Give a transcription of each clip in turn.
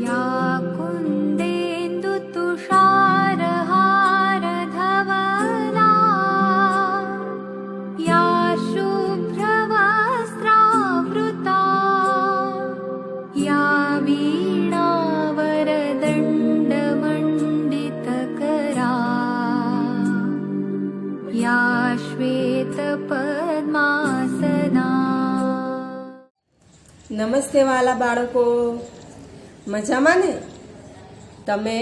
या कुन्देन्दुतुषारहारधवला या शुभ्रवस्त्रावृता या वीणावरदण्डमण्डितकरा या श्वेतपद्मासना। નમસ્તે વાલા બાળકો, મજામાં ને? તમે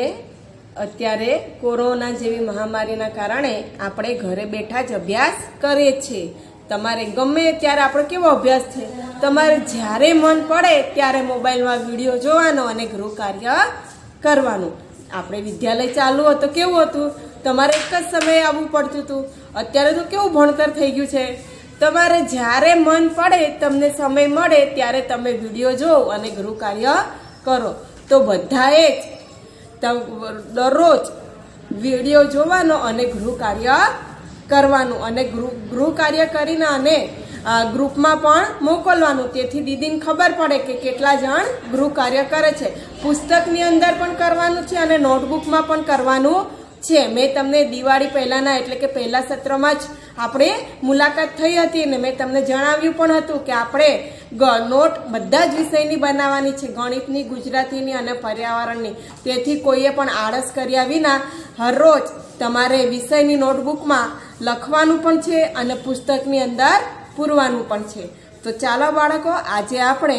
અત્યારે કોરોના જેવી મહામારીના કારણે આપણે ઘરે બેઠા જ અભ્યાસ કરીએ છીએ. તમારે ગમે ત્યારે આપણો કેવો અભ્યાસ છે, તમારે જ્યારે મન પડે ત્યારે મોબાઈલમાં વિડીયો જોવાનો અને ગૃહ કાર્ય કરવાનું. આપણે વિદ્યાલય ચાલુ હતું કેવું હતું, તમારે એક જ સમયે આવવું પડતું હતું. અત્યારે તો કેવું ભણતર થઈ ગયું છે, તમારે જ્યારે મન પડે, તમને સમય મળે ત્યારે તમે વિડીયો જોવો અને ગૃહ કાર્ય કરો. તો બધાએ જ દરરોજ વિડીયો જોવાનો અને ગૃહ કાર્ય કરવાનું અને ગૃહ કાર્ય કરીને અને ગ્રુપમાં પણ મોકલવાનું. તેથી દીદીને ખબર પડે કે કેટલા જણ ગૃહ કાર્ય કરે છે. પુસ્તકની અંદર પણ કરવાનું છે અને નોટબુકમાં પણ કરવાનું છે. મેં તમને દિવાળી પહેલાંના એટલે કે પહેલા સત્રમાં જ આપણે મુલાકાત થઈ હતી ને મેં તમને જણાવ્યું પણ હતું કે આપણે નોટ બધા જ વિષયની બનાવવાની છે, ગણિતની, ગુજરાતીની અને પર્યાવરણની. તેથી કોઈએ પણ આળસ કર્યા વિના હરરોજ તમારે વિષયની નોટબુકમાં લખવાનું પણ છે અને પુસ્તકની અંદર પૂરવાનું પણ છે. તો ચાલો બાળકો, આજે આપણે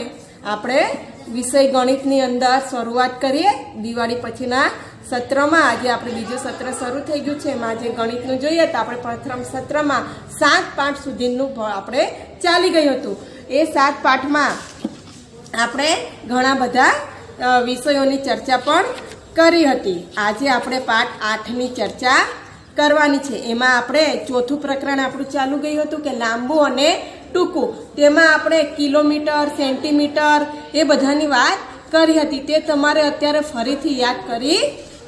વિષય ગણિતની અંદર શરૂઆત કરીએ. દિવાળી પછીના સત્રમાં આજે આપણે બીજું સત્ર શરૂ થઈ ગયું છે. એમાં આજે ગણિતનું જોઈએ તો આપણે પ્રથમ સત્રમાં 7 પાઠ સુધીનું આપણે ચાલી ગયું હતું. એ 7 પાઠમાં આપણે ઘણા બધા વિષયોની ચર્ચા પણ કરી હતી. આજે આપણે પાઠ 8ની ચર્ચા કરવાની છે. એમાં આપણે ચોથું પ્રકરણ આપણું ચાલુ ગયું હતું કે લાંબુ અને ટૂંકું. તેમાં આપણે કિલોમીટર, સેન્ટીમીટર એ બધાની વાત કરી હતી. તે તમારે અત્યારે ફરીથી યાદ કરી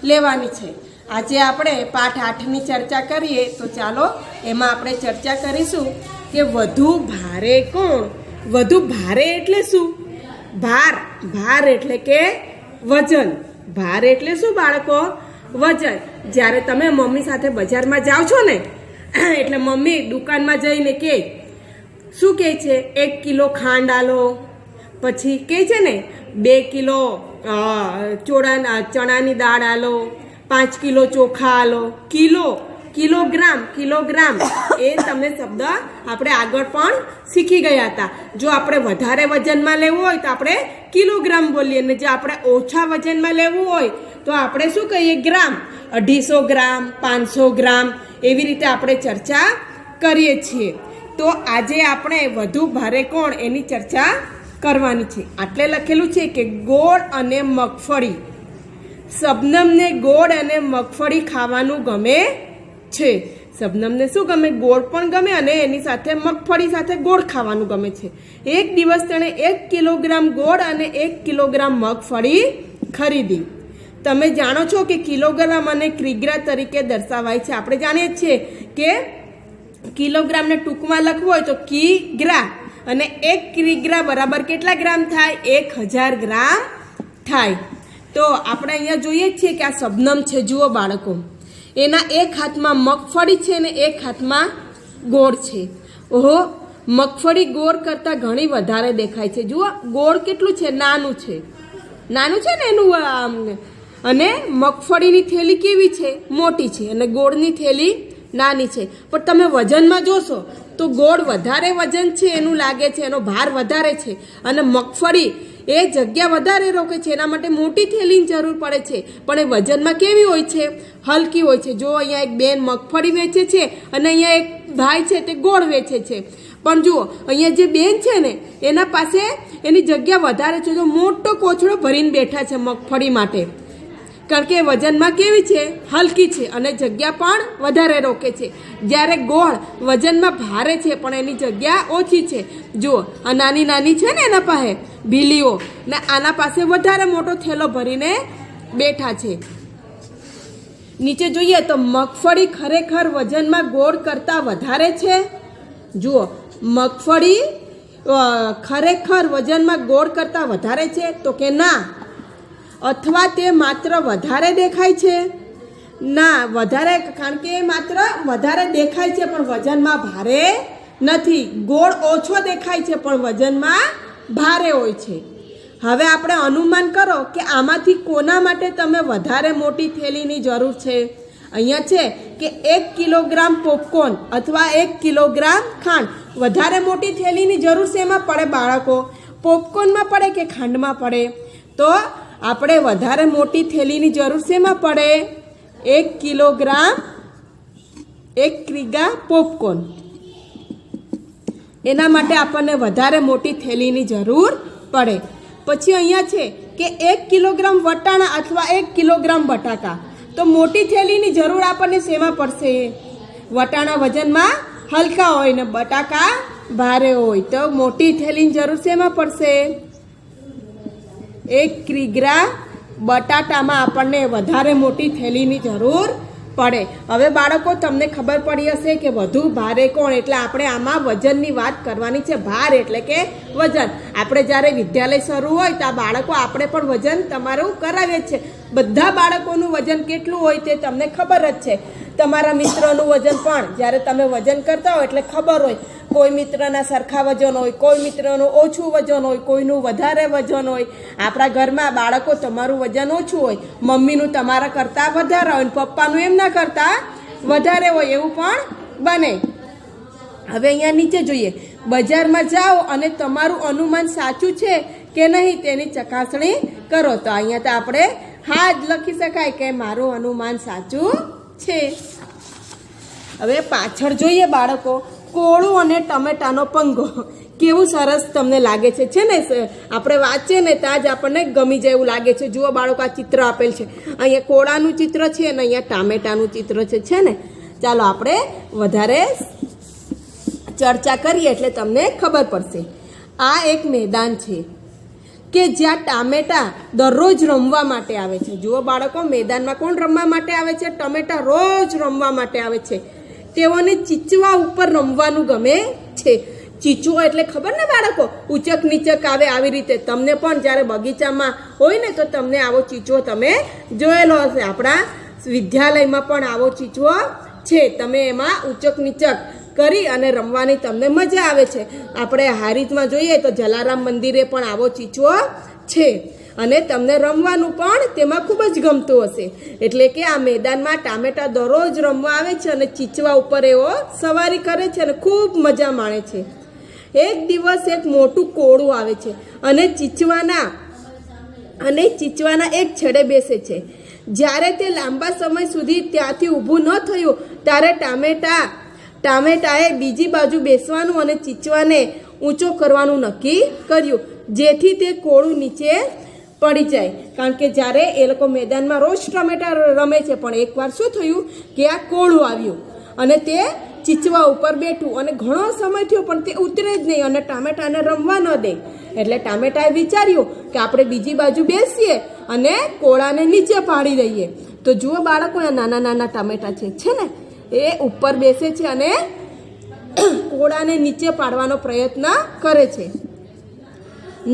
લેવાની છે. આજે આપણે પાઠ 8ની ચર્ચા કરીએ. તો ચાલો એમાં આપણે ચર્ચા કરીશું કે વધુ ભારે કોણ? વધુ ભારે એટલે શું? ભાર એટલે કે વજન. ભાર એટલે શું બાળકો? વજન. જ્યારે તમે મમ્મી સાથે બજારમાં જાઓ છો ને એટલે મમ્મી દુકાનમાં જઈને કે શું કહે છે? 1 કિલો ખાંડ આલો, પછી કહે છે ને 2 કિલો ચણાની દાળ આલો, 5 કિલો ચોખા આલો. કિલોગ્રામ એ તમને શબ્દ આપણે આગળ પણ શીખી ગયા હતા. જો આપણે વધારે વજનમાં લેવું હોય તો આપણે કિલોગ્રામ બોલીએ અને જો આપણે ઓછા વજનમાં લેવું હોય તો આપણે શું કહીએ? ગ્રામ. 250 ગ્રામ, 500 ગ્રામ એવી રીતે આપણે ચર્ચા કરીએ છીએ. તો આજે આપણે વધુ ભારે કોણ એની ચર્ચા કરવાની છે. આટલે લખેલું છે કે ગોળ અને મગફળી. શબનમને ગોળ અને મગફળી ખાવાનું ગમે છે. શબનમને શું ગમે? ગોળ પણ ગમે અને એની સાથે મગફળી સાથે ગોળ ખાવાનું ગમે છે. એક દિવસ તેણે 1 કિલોગ્રામ ગોળ અને 1 કિલોગ્રામ મગફળી ખરીદી. તમે જાણો છો કે કિલોગ્રામ અને કિગ્રા તરીકે દર્શાવાય છે. આપણે જાણીએ છીએ કે કિલોગ્રામને ટૂંકમાં લખવું હોય તો કિગ્રા અને 1 કિગ્રા બરાબર કેટલા ગ્રામ થાય? 1000 ગ્રામ થાય. તો આપણે અહીંયા જોઈએ છીએ કે આ શબનમ છે. જુઓ બાળકો, એના એક હાથમાં મગફળી છે અને એક હાથમાં ગોળ છે. ઓહો, મગફળી ગોળ કરતાં ઘણી વધારે દેખાય છે. જુઓ ગોળ કેટલું છે? નાનું છે ને એનું. અને મગફળીની થેલી કેવી છે? મોટી છે અને ગોળની થેલી નાની છે. પણ તમે વજનમાં જોશો તો ગોળ વધારે વજન છે એનું લાગે છે, એનો ભાર વધારે છે અને મગફળી એ જગ્યા વધારે રોકે છે, એના માટે મોટી થેલીની જરૂર પડે છે. પણ એ વજનમાં કેવી હોય છે? હલકી હોય છે. જો અહીંયા એક બેન મગફળી વેચે છે અને અહીંયા એક ભાઈ છે તે ગોળ વેચે છે. પણ જુઓ અહીંયા જે બેન છે ને એના પાસે એની જગ્યા વધારે છે. જો મોટો કોથળો ભરીને બેઠા છે મગફળી માટે, કારણ કે વજનમાં કેવી છે? હલકી છે અને જગ્યા પણ વધારે રોકે છે. જ્યારે ગોળ વજનમાં ભારે છે પણ એની જગ્યા ઓછી છે. જુઓ આ નાની નાની છે ને એના પાસે ભીલીઓ, ને આના પાસે વધારે મોટો થેલો ભરીને બેઠા છે. નીચે જોઈએ તો મગફળી ખરેખર વજનમાં ગોળ કરતાં વધારે છે. જુઓ મગફળી ખરેખર વજનમાં ગોળ કરતાં વધારે છે તો કે ના. અથવા તે માત્ર વધારે દેખાય છે? ના, વધારે, કારણ કે એ માત્ર વધારે દેખાય છે પણ વજનમાં ભારે નથી. ગોળ ઓછો દેખાય છે પણ વજનમાં ભારે હોય છે. હવે આપણે અનુમાન કરો કે આમાંથી કોના માટે તમે વધારે મોટી થેલીની જરૂર છે? અહીંયા છે કે 1 કિલોગ્રામ પોપકોર્ન અથવા 1 કિલોગ્રામ ખાંડ. વધારે મોટી થેલીની જરૂર શેમાં પડે બાળકો? પોપકોર્નમાં પડે કે ખાંડમાં પડે? તો આપણે વધારે મોટી થેલીની જરૂર શેમાં પડે? 1 કિલોગ્રામ 1 કિગ્રા પોપકોર્ન. એના માટે આપણને વધારે મોટી થેલીની જરૂર પડે. પછી અહીંયા છે કે 1 કિલોગ્રામ વટાણા અથવા 1 કિલોગ્રામ બટાકા. તો મોટી થેલીની જરૂર આપણને શેમાં પડશે? વટાણા વજનમાં હલકા હોય ને બટાકા ભારે હોય, તો મોટી થેલીની જરૂર શેમાં પડશે? 1 કિગ્રા બટાટામાં આપણને વધારે મોટી થેલીની જરૂર પડે. હવે બાળકો તમને ખબર પડી હશે કે વધુ ભારે કોણ, એટલે આપણે આમાં વજનની વાત કરવાની છે. ભાર એટલે કે વજન. આપણે જ્યારે વિદ્યાલય શરૂ હોય તો આ બાળકો આપણે પણ વજન તમારું કરાવીએ જ છે. બધા બાળકોનું વજન કેટલું હોય તે તમને ખબર જ છે. તમારા મિત્રોનું વજન પણ જ્યારે તમે વજન કરતા હોય એટલે ખબર હોય. કોઈ મિત્રના સરખા વજન હોય, કોઈ મિત્રનું ઓછું વજન હોય, કોઈનું વધારે વજન હોય. આપણા ઘરમાં બાળકો તમારું વજન ઓછું હોય, મમ્મીનું તમારા કરતાં વધારે હોય, પપ્પાનું એમના કરતાં વધારે હોય, એવું પણ બને. હવે અહીંયા નીચે જોઈએ. બજારમાં જાઓ અને તમારું અનુમાન સાચું છે કે નહીં તેની ચકાસણી કરો. તો અહીંયા તો આપણે હા જ લખી શકાય કે મારું અનુમાન સાચું છે. હવે પાછળ જોઈએ બાળકો. કોળું અને ટમેટાનો પંગો. કેવું સરસ તમને લાગે છે ને? આપણે વાંચીએ ને ત્યાં જ આપણને ગમી જાય એવું લાગે છે. જુઓ બાળકો, આ ચિત્ર આપેલ છે. અહીંયા કોળાનું ચિત્ર છે અને અહીંયા ટામેટાનું ચિત્ર છે ને? ચાલો આપણે વધારે ચર્ચા કરીએ એટલે તમને ખબર પડશે. આ એક મેદાન છે કે જ્યાં ટામેટા દરરોજ રમવા માટે આવે છે. જુઓ બાળકો, મેદાનમાં કોણ રમવા માટે આવે છે? ટમેટા રોજ રમવા માટે આવે છે. તેઓને ચીચવા ઉપર રમવાનું ગમે છે. ચીચવો એટલે ખબર ને બાળકો? ઉચક નીચક આવે આવી રીતે. તમને પણ જ્યારે બગીચામાં હોય ને તો તમને આવો ચીચવો તમે જોયેલો હશે. આપણા વિદ્યાલયમાં પણ આવો ચીચવો છે. તમે એમાં ઉચક નીચક કરી અને રમવાની તમને મજા આવે છે. આપણે હારીજમાં જોઈએ તો જલારામ મંદિરે પણ આવો ચીચવો છે અને તમને રમવાનું પણ તેમાં ખૂબ જ ગમતું હશે. એટલે કે આ મેદાનમાં ટામેટા દરરોજ રમવા આવે છે અને ચીચવા ઉપર એવો સવારી કરે છે અને ખૂબ મજા માણે છે. એક દિવસ એક મોટું કોળું આવે છે અને ચીચવાના એક છેડે બેસે છે. જ્યારે તે લાંબા સમય સુધી ત્યાંથી ઊભું ન થયું ત્યારે ટામેટાએ બીજી બાજુ બેસવાનું અને ચીચવાને ઊંચો કરવાનું નક્કી કર્યું, જેથી તે કોળું નીચે પડી જાય. કારણ કે જ્યારે એ લોકો મેદાનમાં રોજ ટમેટા રમે છે, પણ એકવાર શું થયું કે આ કોળું આવ્યું અને તે ચીચવા ઉપર બેઠું અને ઘણો સમય થયો પણ તે ઉતરે જ નહીં અને ટામેટાને રમવા ન દે. એટલે ટામેટાએ વિચાર્યું કે આપણે બીજી બાજુ બેસીએ અને કોળાને નીચે પાડી દઈએ. તો જુઓ બાળકો, નાના નાના ટામેટા છે ને એ ઉપર બેસે છે અને કોળાને નીચે પાડવાનો પ્રયત્ન કરે છે.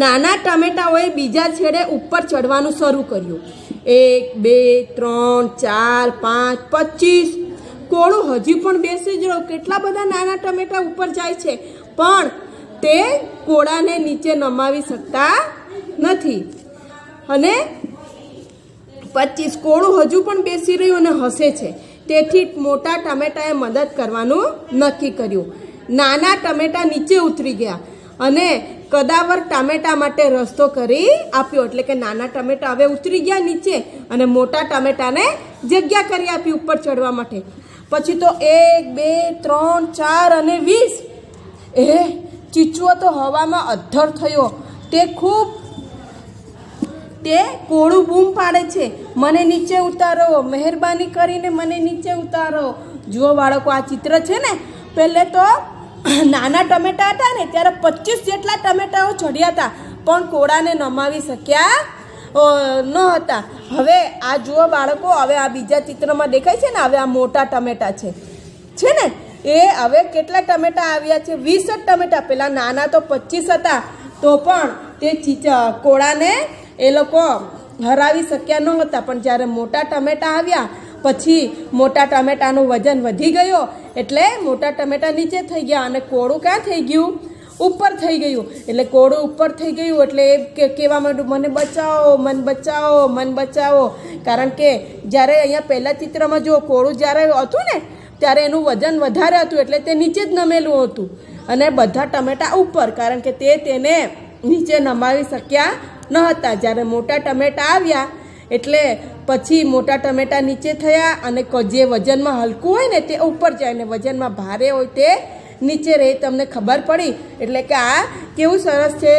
નાના ટમેટાઓએ બીજા છેડે ઉપર ચડવાનું શરૂ કર્યું. 1 2 3 4 5 25. કોળું હજી પણ બેસી જ રહ્યું. કેટલા બધા નાના ટમેટા ઉપર જાય છે પણ તે કોળાને નીચે નમાવી શકતા નથી. અને 25. કોળું હજુ પણ બેસી રહ્યું અને હસે છે. તેથી મોટા ટમેટાએ મદદ કરવાનું નક્કી કર્યું. નાના ટમેટા નીચે ઉતરી ગયા અને કદાવર ટામેટા માટે રસ્તો કરી આપ્યો. એટલે કે નાના ટમેટા હવે ઉતરી ગયા નીચે અને મોટા ટમેટાને જગ્યા કરી આપી ઉપર ચડવા માટે. પછી તો 1 2 3 4 અને 20. ચીચવો તો હવામાં અધ્ધર થયો. તે કોળું બૂમ પાડે છે, મને નીચે ઉતારો, મહેરબાની કરીને મને નીચે ઉતારો. જુઓ બાળકો, આ ચિત્ર છે ને? પહેલે તો નાના ટમેટા હતા ને ત્યારે 25 જેટલા ટમેટાઓ ચડ્યા હતા પણ કોળાને નમાવી શક્યા ન હતા. હવે આ જુઓ બાળકો, હવે આ બીજા ચિત્રમાં દેખાય છે ને? હવે આ મોટા ટમેટા છે ને? એ હવે કેટલા ટમેટા આવ્યા છે? 20 જ ટમેટા. પેલા નાના તો 25 હતા તો પણ તે કોળાને એ લોકો હરાવી શક્યા નહોતા, પણ જ્યારે મોટા ટમેટા આવ્યા પછી મોટા ટમેટાનું વજન વધી ગયો એટલે મોટા ટમેટા નીચે થઈ ગયા અને કોળું ક્યાં થઈ ગયું? ઉપર થઈ ગયું. એટલે કોળું ઉપર થઈ ગયું એટલે એ કહેવા માંડ્યું, મને બચાવો, મન બચાવો, મન બચાવો. કારણ કે જ્યારે અહીંયા પહેલા ચિત્રમાં જો કોળું જ્યારે હતું ને ત્યારે એનું વજન વધારે હતું એટલે તે નીચે જ નમેલું હતું અને બધા ટમેટા ઉપર, કારણ કે તેને નીચે નમાવી શક્યા ન હતા. જ્યારે મોટા ટમેટા આવ્યા એટલે પછી મોટા ટમેટા નીચે થયા અને જે વજનમાં હલકું હોય ને તે ઉપર જાય ને વજનમાં ભારે હોય તે નીચે રહે. તમને ખબર પડી. એટલે કે આ કેવું સરસ છે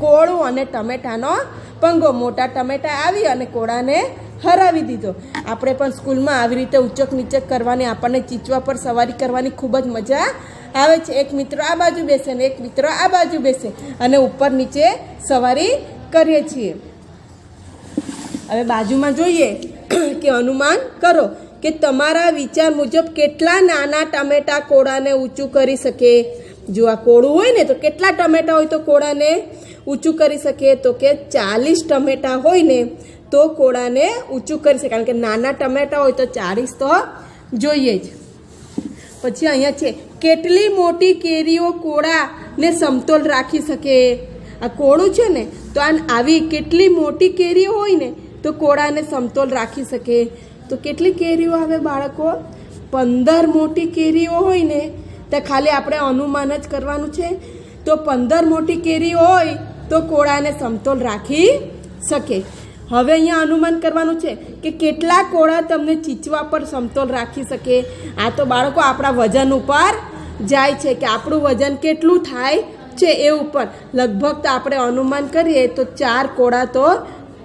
કોળું અને ટમેટાનો પંગો. મોટા ટમેટા આવી અને કોળાને હરાવી દીધો. આપણે પણ સ્કૂલમાં આવી રીતે ઉચક નીચક કરવાની, આપણને ચીચવા પર સવારી કરવાની ખૂબ જ મજા આવે છે. એક મિત્ર આ બાજુ બેસે ને એક મિત્ર આ બાજુ બેસે અને ઉપર નીચે સવારી કરીએ છીએ. હવે બાજુમાં જોઈએ કે અનુમાન કરો કે તમારા વિચાર મુજબ કેટલા નાના ટમેટા કોળાને ઊંચું કરી શકે. જો આ કોળું હોય ને તો કેટલા ટમેટા હોય તો કોળાને ઊંચું કરી શકે? તો કે 40 ટમેટા હોય ને તો કોળાને ઊંચું કરી શકે. કારણ કે નાના ટમેટા હોય તો 40 તો જોઈએ જ. પછી અહીંયા છે કેટલી મોટી કેરીઓ કોળાને સમતોલ રાખી શકે. આ કોળું છે ને તો આવી કેટલી મોટી કેરીઓ હોય ને તો કોળાને સમતોલ રાખી શકે. તો કેટલી કેરીઓ આવે બાળકો? 15 મોટી કેરીઓ હોય ને તો ખાલી આપણે અનુમાન જ કરવાનું છે. તો 15 મોટી કેરીઓ હોય તો કોળાને સમતોલ રાખી શકે. હવે અહીંયા અનુમાન કરવાનું છે કે કેટલા કોળા તમને ચીચવા પર સમતોલ રાખી શકે. આ તો બાળકો આપણા વજન ઉપર જાય છે કે આપણું વજન કેટલું થાય છે એ ઉપર. લગભગ તો આપણે અનુમાન કરીએ તો 4 કોળા તો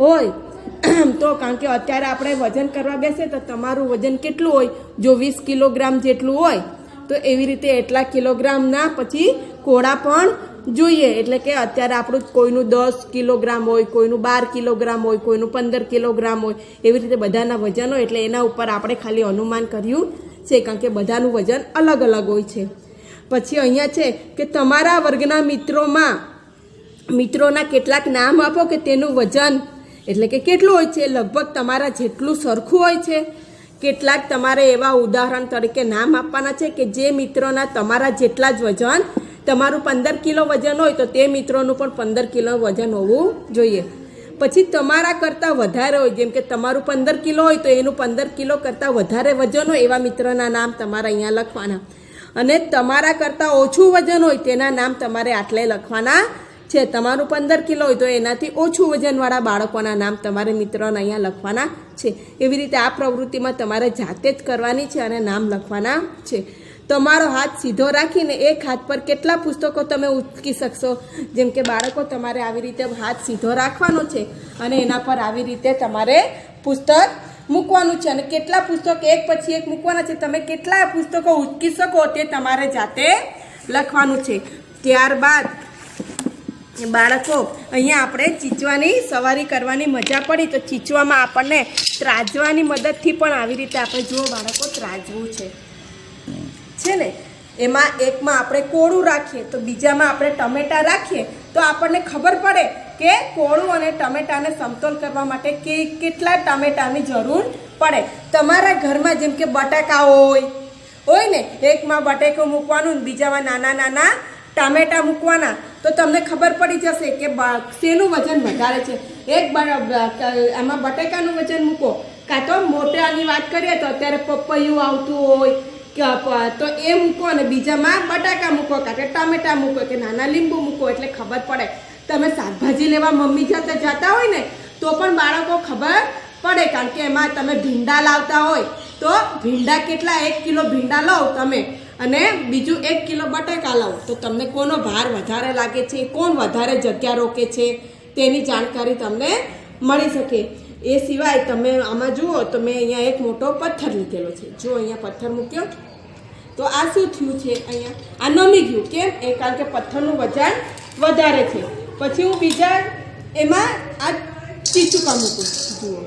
હોય. તો કારણ કે અત્યારે આપણે વજન કરવા બેસે તો તમારું વજન કેટલું હોય? જો 20 કિલોગ્રામ જેટલું હોય તો એવી રીતે એટલા કિલોગ્રામના પછી કોળા પણ જોઈએ. એટલે કે અત્યારે આપણું કોઈનું 10 કિલોગ્રામ હોય, કોઈનું 12 કિલોગ્રામ હોય, કોઈનું 15 કિલોગ્રામ હોય, એવી રીતે બધાના વજન હોય. એટલે એના ઉપર આપણે ખાલી અનુમાન કર્યું છે કારણ કે બધાનું વજન અલગ અલગ હોય છે. પછી અહીંયા છે કે તમારા વર્ગના મિત્રોના કેટલાક નામ આપો કે તેનું વજન એટલે કે કેટલું હોય છે. લગભગ તમારા જેટલું સરખું હોય છે. કેટલાક તમારે એવા ઉદાહરણ તરીકે નામ આપવાના છે કે જે મિત્રોના તમારા જેટલા જ વજન, તમારું 15 કિલો વજન હોય તો તે મિત્રોનું પણ 15 કિલો વજન હોવું જોઈએ. પછી તમારા કરતાં વધારે હોય, જેમ કે તમારું 15 કિલો હોય તો એનું 15 કિલો કરતાં વધારે વજન હોય એવા મિત્રના નામ તમારે અહીંયા લખવાના. અને તમારા કરતાં ઓછું વજન હોય તેના નામ તમારે આટલે લખવાના છે. તમારું 15 કિલો હોય તો એનાથી ઓછું વજનવાળા બાળકોના નામ તમારે મિત્રોને અહીંયા લખવાના છે. એવી રીતે આ પ્રવૃત્તિમાં તમારે જાતે જ કરવાની છે અને નામ લખવાના છે. તમારો હાથ સીધો રાખીને એક હાથ પર કેટલા પુસ્તકો તમે ઉચકી શકશો? જેમ કે બાળકો તમારે આવી રીતે હાથ સીધો રાખવાનો છે અને એના પર આવી રીતે તમારે પુસ્તક મૂકવાનું છે અને કેટલા પુસ્તક એક પછી એક મૂકવાના છે. તમે કેટલા પુસ્તકો ઉચકી શકો તે તમારે જાતે લખવાનું છે. ત્યારબાદ બાળકો અહીંયા આપણે ચીચવાની સવારી કરવાની મજા પડી. તો ચીચવામાં આપણને ત્રાજવાની મદદથી પણ આવી રીતે આપણે જુઓ બાળકો ત્રાજવું છે ને. એમાં એકમાં આપણે કોળું રાખીએ તો બીજામાં આપણે ટમેટા રાખીએ તો આપણને ખબર પડે કે કોળું અને ટમેટાને સમતોલ કરવા માટે કેટલા ટમેટાની જરૂર પડે. તમારા ઘરમાં જેમ કે બટાકા હોય ને, એકમાં બટાકું મૂકવાનું ને બીજામાં નાના નાના ટામેટા મૂકવાના તો તમને ખબર પડી જશે કે શેનું વજન વધારે છે. આમાં બટાકાનું વજન મૂકો, કાં તો મોટાની વાત કરીએ તો અત્યારે પપૈયું આવતું હોય તો એ મૂકો અને બીજામાં બટાકા મૂકો, કાં કે ટામેટા મૂકો કે નાના લીંબુ મૂકો. એટલે ખબર પડે. તમે શાકભાજી લેવા મમ્મી જતા હોય ને તો પણ બાળકો ખબર પડે. કારણ કે એમાં તમે ભીંડા લાવતા હોય તો ભીંડા કેટલા 1 કિલો ભીંડા લો તમે અને બીજું 1 કિલો બટાકા લાવો તો તમને કોનો ભાર વધારે લાગે છે, કોણ વધારે જગ્યા રોકે છે તેની જાણકારી તમને મળી શકે. એ સિવાય તમે આમાં જુઓ તો મેં અહીંયા એક મોટો પથ્થર લીધેલો છે. જો અહીંયા પથ્થર મૂક્યો તો આ શું થયું છે? અહીંયા આ નમી ગયું. કેમ? એ કારણ કે પથ્થરનું વજન વધારે છે. પછી હું બીજા એમાં આ ચીચુકા મૂકું. જુઓ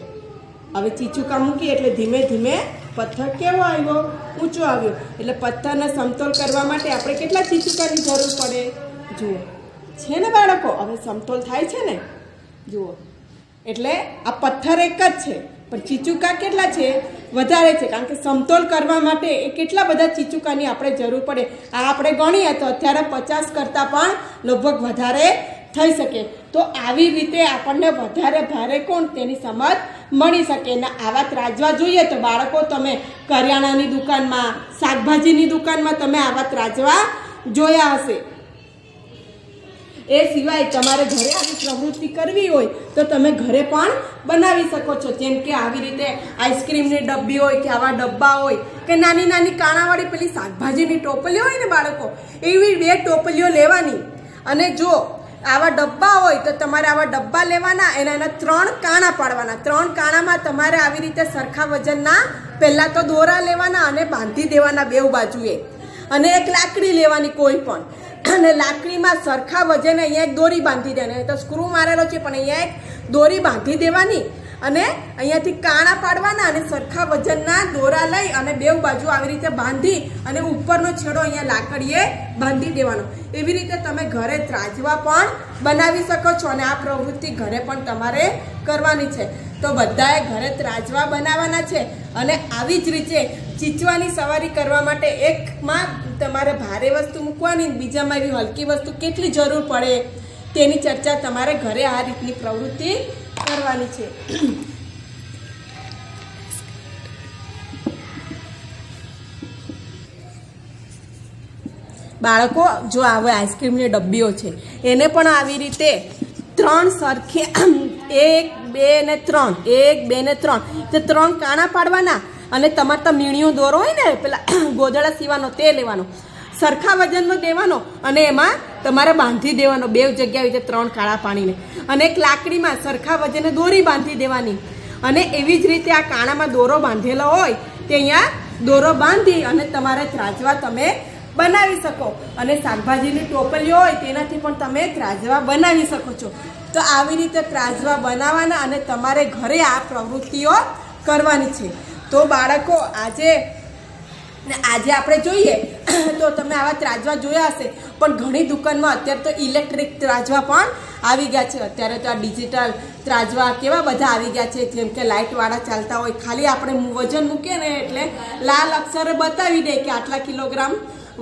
હવે ચીચુકા મૂકી એટલે ધીમે ધીમે પથ્થર કેવો આવ્યો? ઊંચો આવ્યો. એટલે પથ્થરને સમતોલ કરવા માટે આપણે કેટલા ચીચુકાની જરૂર પડે? જુઓ છે ને બાળકો, હવે સમતોલ થાય છે ને. જુઓ એટલે આ પથ્થર એક જ છે, પણ ચીચુકા કેટલા છે? વધારે છે, કારણ કે સમતોલ કરવા માટે એ કેટલા બધા ચીચુકાની આપણે જરૂર પડે. આ આપણે ગણીએ તો અત્યારે 50 કરતાં પણ લગભગ વધારે થઈ શકે. તો આવી રીતે આપણને વધારે ભારે કોણ તેની સમજ મળી શકે. ને આવા ત્રાજવા જોઈએ તો બાળકો તમે કરિયાણાની દુકાનમાં, શાકભાજીની દુકાનમાં તમે આવા ત્રાજવા જોયા હશે. એ સિવાય તમારે ઘરે આવી પ્રવૃત્તિ કરવી હોય તો તમે ઘરે પણ બનાવી શકો છો. જેમ કે આવી રીતે આઈસ્ક્રીમની ડબ્બી હોય કે આવા ડબ્બા હોય કે નાની નાની કાણાવાળી પેલી શાકભાજીની ટોપલીઓ હોય ને બાળકો, એવી 2 ટોપલીઓ લેવાની. અને જો આવા ડબ્બા હોય તો તમારે આવા ડબ્બા લેવાના, એના 3 કાણા પાડવાના. 3 કાણામાં તમારે આવી રીતે સરખા વજનના પહેલાં તો દોરા લેવાના અને બાંધી દેવાના 2 બાજુએ. અને એક લાકડી લેવાની કોઈ પણ, અને લાકડીમાં સરખા વજને અહીંયા એક દોરી બાંધી દેવાની. તો સ્ક્રૂ મારેલો છે પણ અહીંયા એક દોરી બાંધી દેવાની અને અહીંયાથી કાણા પાડવાના અને સરખા વજનના દોરા લઈ અને 2 બાજુ આવી રીતે બાંધી અને ઉપરનો છેડો અહીંયા લાકડીએ બાંધી દેવાનો. એવી રીતે તમે ઘરે ત્રાજવા પણ બનાવી શકો છો અને આ પ્રવૃત્તિ ઘરે પણ તમારે કરવાની છે. તો બધાએ ઘરે ત્રાજવા બનાવવાના છે. અને આવી જ રીતે ચીચવાની સવારી કરવા માટે એકમાં તમારે ભારે વસ્તુ મૂકવાની, બીજામાં એવી હલકી વસ્તુ કેટલી જરૂર પડે તેની ચર્ચા તમારે ઘરે આ રીતની પ્રવૃત્તિ કરવાની છે. બાળકો જો આવે આઈસ્ક્રીમની ડબ્બીઓ છે એને પણ આવી રીતે 3 સરખી 1, 2 ને 3, 1, 2 ને 3 તે 3 કાણા પાડવાના. અને તમારે તો મીણીઓ દોરો હોય ને પેલા ગોદડા સીવાનો તે લેવાનો, સરખા વજનનો દેવાનો અને એમાં તમારે બાંધી દેવાનો 2 જગ્યાએ રીતે 3 કાળા પાણીને. અને એક લાકડીમાં સરખા વજને દોરી બાંધી દેવાની. અને એવી જ રીતે આ કાણામાં દોરો બાંધેલો હોય તે અહીંયા દોરો બાંધી અને તમારે ત્રાજવા તમે બનાવી શકો. અને શાકભાજીની ટોપલીઓ હોય તેનાથી પણ તમે ત્રાજવા બનાવી શકો છો. તો આવી રીતે ત્રાજવા બનાવવાના અને તમારે ઘરે આ પ્રવૃત્તિઓ કરવાની છે. તો બાળકો આજે આપણે જોઈએ તો તમે આવા ત્રાજવા જોયા હશે, પણ ઘણી દુકાનમાં અત્યારે તો ઇલેક્ટ્રિક ત્રાજવા પણ આવી ગયા છે. અત્યારે તો આ ડિજિટલ ત્રાજવા કેવા બધા આવી ગયા છે, જેમ કે લાઇટવાળા ચાલતા હોય, ખાલી આપણે વજન મૂકીએ ને એટલે લાલ અક્ષરે બતાવી દે કે આટલા કિલોગ્રામ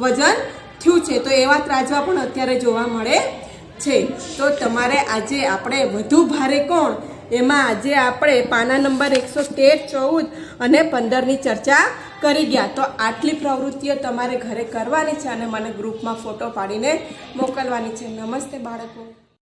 વજન થયું છે. તો એવા ત્રાજવા પણ અત્યારે જોવા મળે છે. તો તમારે આજે આપણે વધુ ભારે કોણ એમાં આજે આપણે પાના નંબર 113, 14 અને 15ની ચર્ચા કરી ગયા. તો આટલી પ્રવૃત્તિઓ તમારે ઘરે કરવાની છે અને મને ગ્રુપમાં ફોટો પાડીને મોકલવાની છે. નમસ્તે બાળકો.